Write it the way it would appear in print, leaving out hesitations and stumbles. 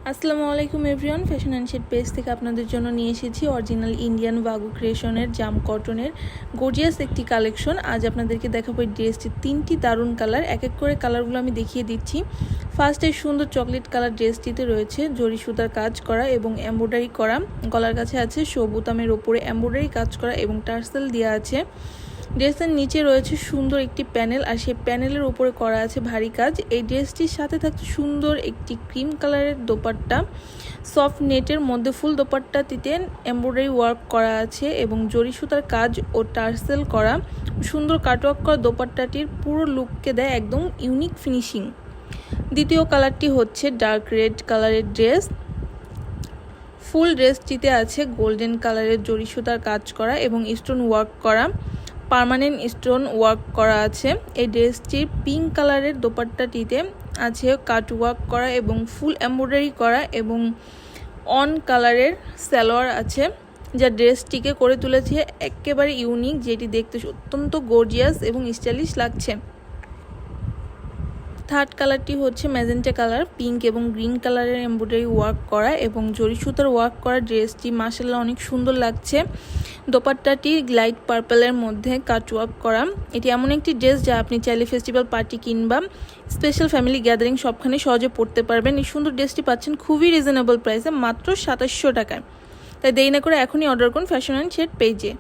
আসসালামু আলাইকুম everyone, fashion and shade page থেকে আপনাদের জন্য নিয়ে এসেছি অরিজিনাল ইন্ডিয়ান ওয়াগু ক্রিয়েশনের জাম কটনের গর্জিয়াস একটি কালেকশন। আজ আপনাদেরকে দেখাবো এই ড্রেসটি তিনটি দারুণ কালার। এক এক করে কালারগুলো আমি দেখিয়ে দিচ্ছি। ফার্স্টে সুন্দর চকলেট কালার ড্রেসটিতে রয়েছে জরি সুতার কাজ করা এবং এমব্রয়ডারি করা। গলার কাছে আছে সবুতামের ওপরে এমব্রয়ডারি কাজ করা এবং টার্সেল দেওয়া আছে। ড্রেসের নিচে রয়েছে সুন্দর একটি প্যানেল, আর সেই প্যানেলের উপরে করা আছে ভারী কাজ। এই ড্রেসটির সাথে থাকছে সুন্দর একটি ক্রিম কালারের দোপাট্টা, সফট নেটের মধ্যে ফুল দোপাট্টাটিতে এমব্রয়ডারি ওয়ার্ক করা আছে এবং জরি সুতার কাজ ও টার্সেল করা। সুন্দর কাটওয়ার্ক করা দোপাট্টাটির পুরো লুককে দেয় একদম ইউনিক ফিনিশিং। দ্বিতীয় কালারটি হচ্ছে ডার্ক রেড কালারের ড্রেস। ফুল ড্রেসটিতে আছে গোল্ডেন কালারের জরি সুতার কাজ করা এবং স্টোন ওয়ার্ক করা, পার্মানেন্ট স্টোন ওয়ার্ক করা আছে। এই ড্রেসটির পিঙ্ক কালারের দোপাট্টাটিতে আছে কাট ওয়ার্ক করা এবং ফুল এমব্রয়ডারি করা এবং অন কালারের সালোয়ার আছে, যা ড্রেসটিকে করে তুলেছে একেবারে ইউনিক, যেটি দেখতে অত্যন্ত গর্জিয়াস এবং স্টাইলিশ লাগছে। থার্ড কালারটি হচ্ছে ম্যাজেন্টা কালার, পিঙ্ক এবং গ্রিন কালারের এমব্রয়ডারি ওয়ার্ক করা এবং জরি সুতার ওয়ার্ক করা। ড্রেসটি মাশাআল্লাহ অনেক সুন্দর লাগছে। দোপাট্টাটি লাইট পার্পলের মধ্যে কাট ওয়ার্ক করা। এটি এমন একটি ড্রেস যা আপনি চাইলে ফেস্টিভ্যাল পার্টি কিংবা স্পেশাল ফ্যামিলি গ্যাদারিং সবখানে সহজে পরতে পারবেন। এই সুন্দর ড্রেসটি পাচ্ছেন খুবই রিজনেবল প্রাইসে, মাত্র 2700 টাকায়। তাই দেরি না করে এখনই অর্ডার করুন ফ্যাশন অ্যান্ড শেড পেজে।